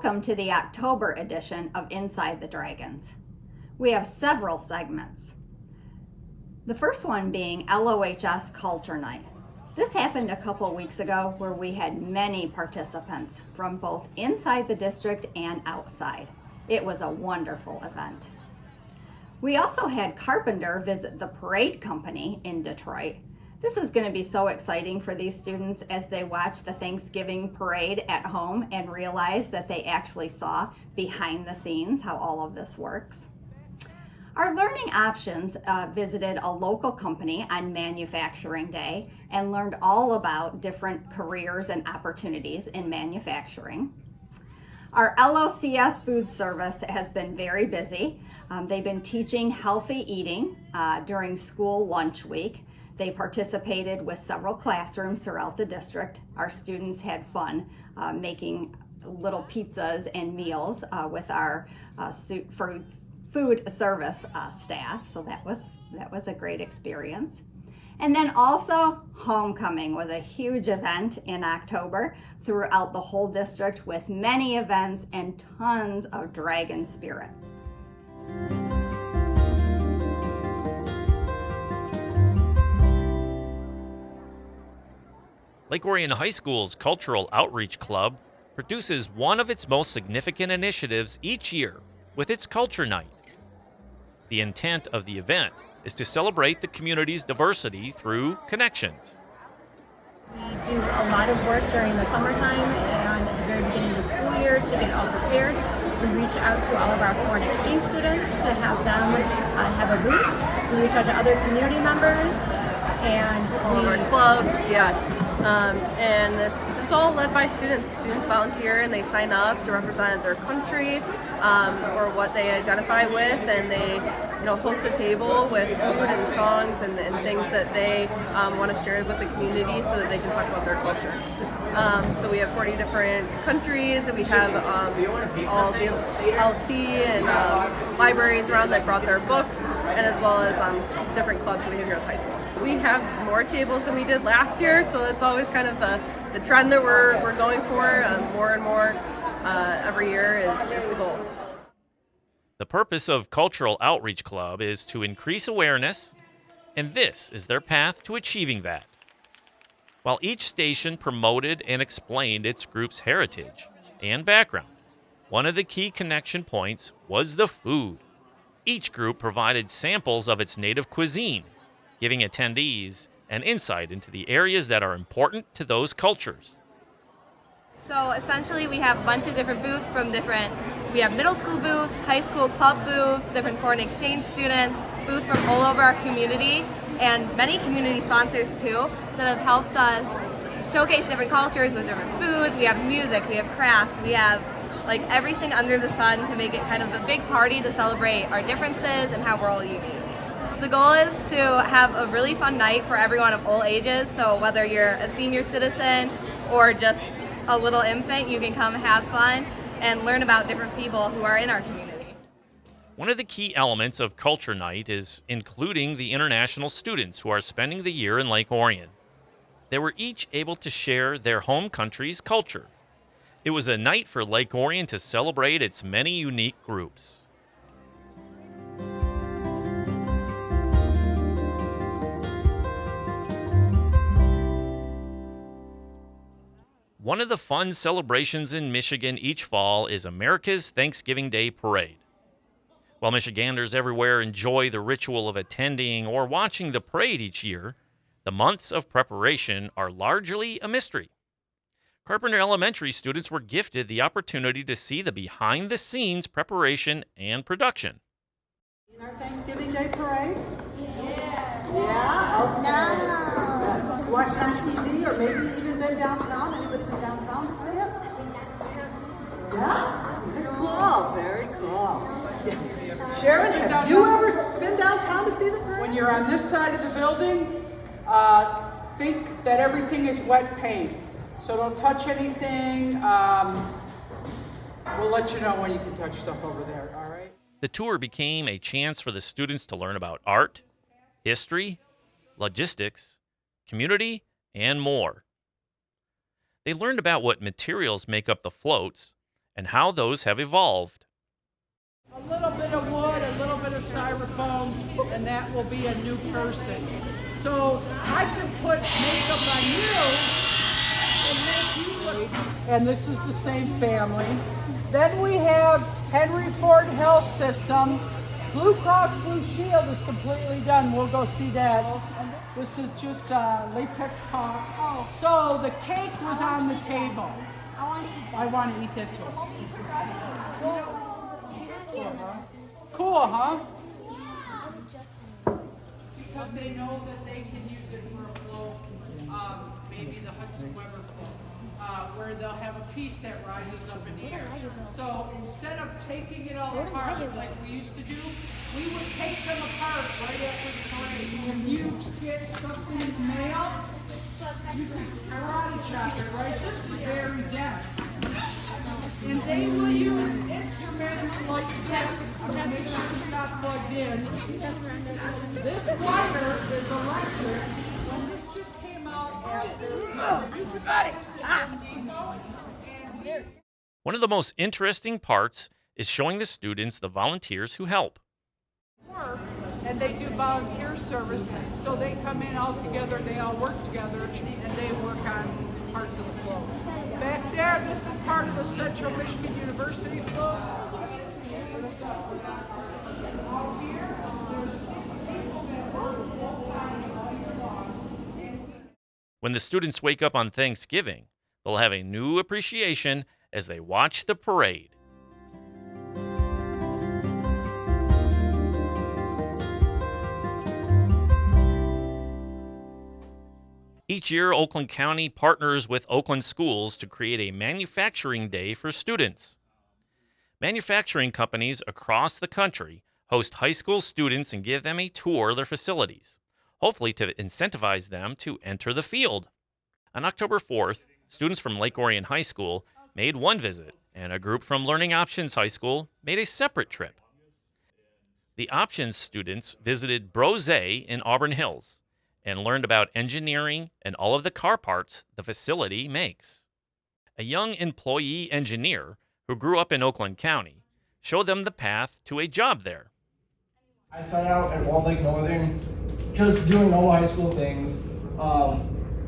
Welcome to the October edition of Inside the Dragons. We have several segments. The first one being LOHS Culture Night. This happened a couple weeks ago where we had many participants from both inside the district and outside. It was a wonderful event. We also had Carpenter visit the parade company in Detroit. This is going to be so exciting for these students as they watch the Thanksgiving parade at home and realize that they actually saw behind the scenes how all of this works. Our Learning Options visited a local company on Manufacturing Day and learned all about different careers and opportunities in manufacturing. Our LOCS food service has been very busy. They've been teaching healthy eating during school lunch week. They participated with several classrooms throughout the district. Our students had fun making little pizzas and meals with our food service staff, so that was a great experience. And then also, homecoming was a huge event in October throughout the whole district with many events and tons of dragon spirit. Lake Orion High School's Cultural Outreach Club produces one of its most significant initiatives each year with its Culture Night. The intent of the event is to celebrate the community's diversity through connections. We do a lot of work during the summertime and at the very beginning of the school year to get all prepared. We reach out to all of our foreign exchange students to have them have a booth. We reach out to other community members and all of our clubs, and this is all led by students. Students volunteer and they sign up to represent their country or what they identify with, and they host a table with food and songs and things that they want to share with the community so that they can talk about their culture. So we have 40 different countries, and we have all the LC and libraries around that brought their books, and as well as different clubs that we have here at the high school. We have more tables than we did last year, so that's always kind of the trend that we're going for. More and more every year is the goal. The purpose of Cultural Outreach Club is to increase awareness, and this is their path to achieving that. While each station promoted and explained its group's heritage and background, one of the key connection points was the food. Each group provided samples of its native cuisine, giving attendees an insight into the areas that are important to those cultures. So essentially we have a bunch of different booths we have middle school booths, high school club booths, different foreign exchange students, booths from all over our community, and many community sponsors too that have helped us showcase different cultures with different foods. We have music, we have crafts, we have everything under the sun to make it kind of a big party to celebrate our differences and how we're all unique. So the goal is to have a really fun night for everyone of all ages, so whether you're a senior citizen or just a little infant, you can come have fun and learn about different people who are in our community. One of the key elements of Culture Night is including the international students who are spending the year in Lake Orion. They were each able to share their home country's culture. It was a night for Lake Orion to celebrate its many unique groups. One of the fun celebrations in Michigan each fall is America's Thanksgiving Day Parade. While Michiganders everywhere enjoy the ritual of attending or watching the parade each year, the months of preparation are largely a mystery. Carpenter Elementary students were gifted the opportunity to see the behind-the-scenes preparation and production. In our Thanksgiving Day Parade? Yeah. Yeah? Oh, no. Watch it on TV or maybe even been downtown. Anybody been downtown to see it? Yeah? Cool. Very cool. Sharon, have you ever been downtown to see the parade? When you're on this side of the building, think that everything is wet paint. So don't touch anything. We'll let you know when you can touch stuff over there, all right? The tour became a chance for the students to learn about art, history, logistics, community, and more. They learned about what materials make up the floats and how those have evolved. A little bit of wood, a little bit of styrofoam, and that will be a new person. So I could put makeup on you and make you look. And this is the same family. Then we have Henry Ford Health System. Blue Cross Blue Shield is completely done. We'll go see that. This is just latex caulk. So the cake was on the table. I want to eat that too. Cool, huh? Because they know that they can use it for a flow, maybe the Hudson Weber flow, where they'll have a piece that rises up in the air. So instead of taking it all apart like we used to do, we would take them apart right after the parade. When you get something in the mail, you can karate chop it, right? This is very dense. And they will use instruments like this. I'm going to make sure it's not plugged in. This wire is electric. When this just came out after. One of the most interesting parts is showing the students the volunteers who help. And they do volunteer service, so they come in all together, they all work together, and they work on parts of the flow. Back there, this is part of the Central Michigan University flow. Out here, there's 6 people that work full-time all year long. When the students wake up on Thanksgiving, they'll have a new appreciation as they watch the parade. Each year, Oakland County partners with Oakland schools to create a manufacturing day for students. Manufacturing companies across the country host high school students and give them a tour of their facilities, hopefully to incentivize them to enter the field. On October 4th, students from Lake Orion High School made one visit, and a group from Learning Options High School made a separate trip. The Options students visited Brose in Auburn Hills and learned about engineering and all of the car parts the facility makes. A young employee engineer who grew up in Oakland County showed them the path to a job there. I started out at Walled Lake Northern, just doing normal high school things. I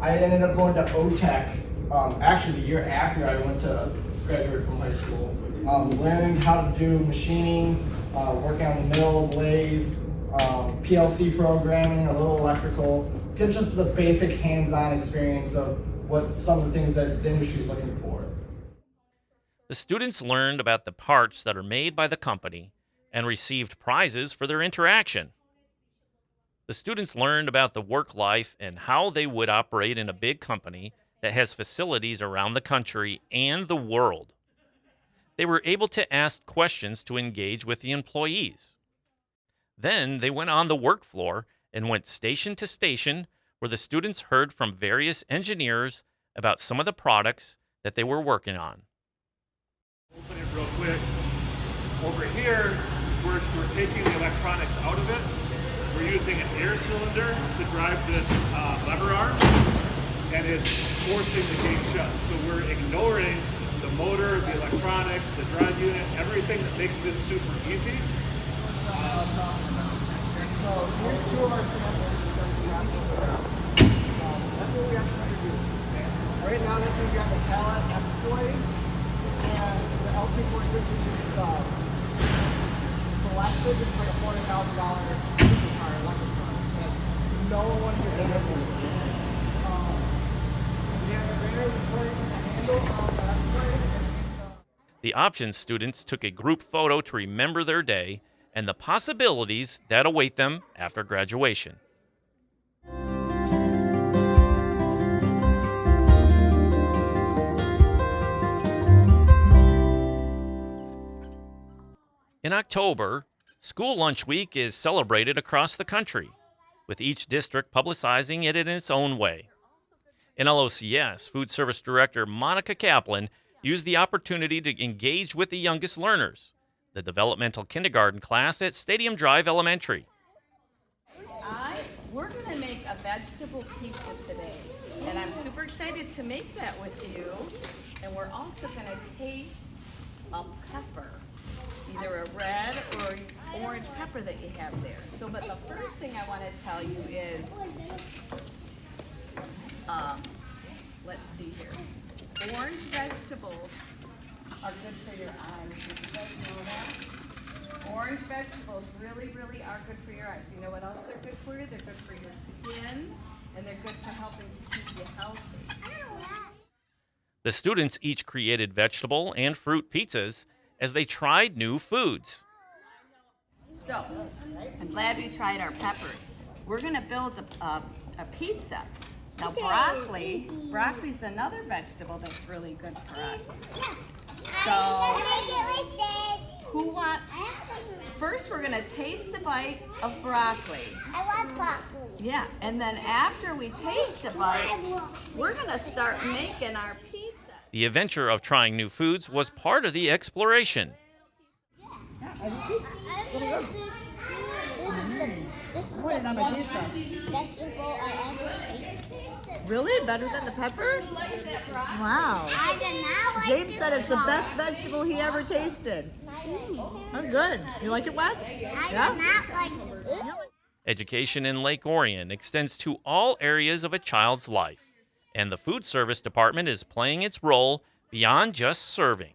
ended up going to OTech, actually the year after I went to graduate from high school. Learning how to do machining, working on the mill, lathe, PLC programming, a little electrical, get just the basic hands-on experience of what some of the things that the industry is looking for. The students learned about the parts that are made by the company and received prizes for their interaction. The students learned about the work life and how they would operate in a big company that has facilities around the country and the world. They were able to ask questions to engage with the employees. Then they went on the work floor and went station to station where the students heard from various engineers about some of the products that they were working on. Open it real quick. Over here, we're taking the electronics out of it. We're using an air cylinder to drive this lever arm, and it's forcing the gate shut. So we're ignoring the motor, the electronics, the drive unit, everything that makes this super easy. So here's 2 of our samples. That's what we have to introduce. Right now, that's going to be on the pallet Escalades and the LT46, which is selected. It's like a $40,000 supercar, electric car. And no one has ever used it. We have the rear, we put it in the handle on the Escalade. The Options students took a group photo to remember their day and the possibilities that await them after graduation. In October, School Lunch Week is celebrated across the country, with each district publicizing it in its own way. In LOCS, Food Service Director Monica Kaplan used the opportunity to engage with the youngest learners, the developmental kindergarten class at Stadium Drive Elementary. We're going to make a vegetable pizza today, and I'm super excited to make that with you. And we're also going to taste a pepper, either a red or orange pepper that you have there. So, but the first thing I want to tell you is, let's see here. Orange vegetables are good for your eyes. Did you guys know that? Orange vegetables really, really are good for your eyes. You know what else they're good for you? They're good for your skin, and they're good for helping to keep you healthy. The students each created vegetable and fruit pizzas as they tried new foods. So, I'm glad we tried our peppers. We're going to build a pizza. Now, broccoli's another vegetable that's really good for us. So, who wants, first we're going to taste a bite of broccoli. I want broccoli. Yeah, and then after we taste a bite, we're going to start making our pizza. The adventure of trying new foods was part of the exploration. This is the best vegetable I ever tasted. Really? Better than the pepper? Wow. I did not like James said it's the best vegetable he ever tasted. Oh, good. You like it, Wes? I did not like it. Education in Lake Orion extends to all areas of a child's life, and the food service department is playing its role beyond just serving.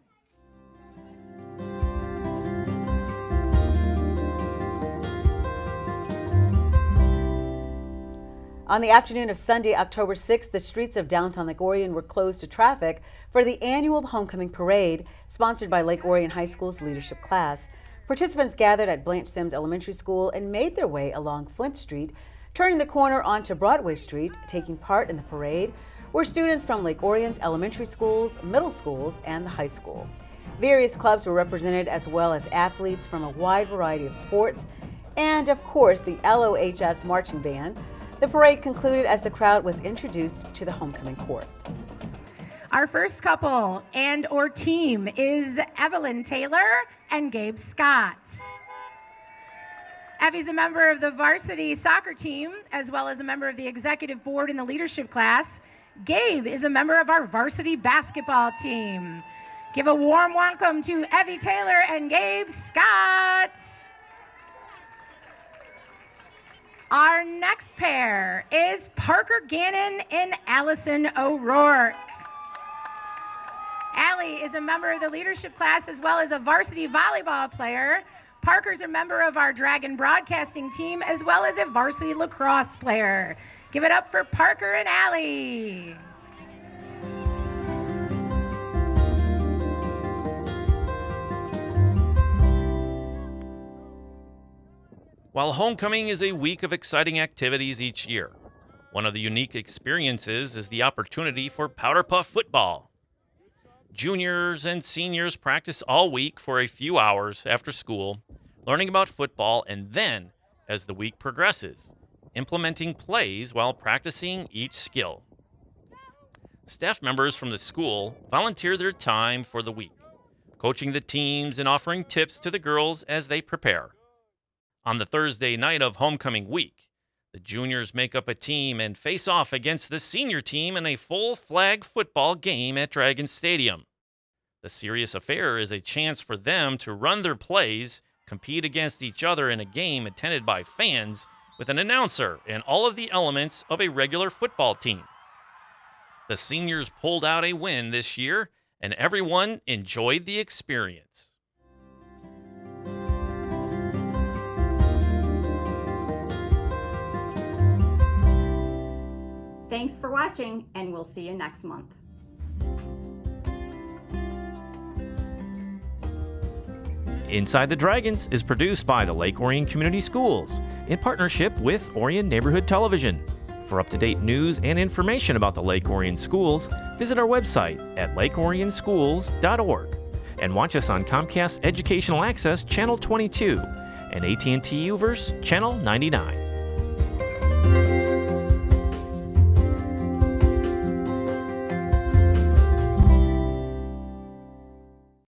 On the afternoon of Sunday, October 6th, the streets of downtown Lake Orion were closed to traffic for the annual Homecoming Parade, sponsored by Lake Orion High School's leadership class. Participants gathered at Blanche Sims Elementary School and made their way along Flint Street, turning the corner onto Broadway Street. Taking part in the parade were students from Lake Orion's elementary schools, middle schools, and the high school. Various clubs were represented, as well as athletes from a wide variety of sports, and of course the LOHS marching band. The parade concluded as the crowd was introduced to the homecoming court. Our first couple and or team is Evelyn Taylor and Gabe Scott. Evie's a member of the varsity soccer team, as well as a member of the executive board in the leadership class. Gabe is a member of our varsity basketball team. Give a warm welcome to Evie Taylor and Gabe Scott. Our next pair is Parker Gannon and Allison O'Rourke. Allie is a member of the leadership class as well as a varsity volleyball player. Parker's a member of our Dragon broadcasting team as well as a varsity lacrosse player. Give it up for Parker and Allie. While homecoming is a week of exciting activities each year, one of the unique experiences is the opportunity for Powderpuff football. Juniors and seniors practice all week for a few hours after school, learning about football, and then, as the week progresses, implementing plays while practicing each skill. Staff members from the school volunteer their time for the week, coaching the teams and offering tips to the girls as they prepare. On the Thursday night of homecoming week, the juniors make up a team and face off against the senior team in a full flag football game at Dragon Stadium. The serious affair is a chance for them to run their plays, compete against each other in a game attended by fans with an announcer and all of the elements of a regular football team. The seniors pulled out a win this year, and everyone enjoyed the experience. Thanks for watching, and we'll see you next month. Inside the Dragons is produced by the Lake Orion Community Schools in partnership with Orion Neighborhood Television. For up-to-date news and information about the Lake Orion schools, visit our website at lakeorionschools.org and watch us on Comcast Educational Access Channel 22 and AT&T UVerse Channel 99.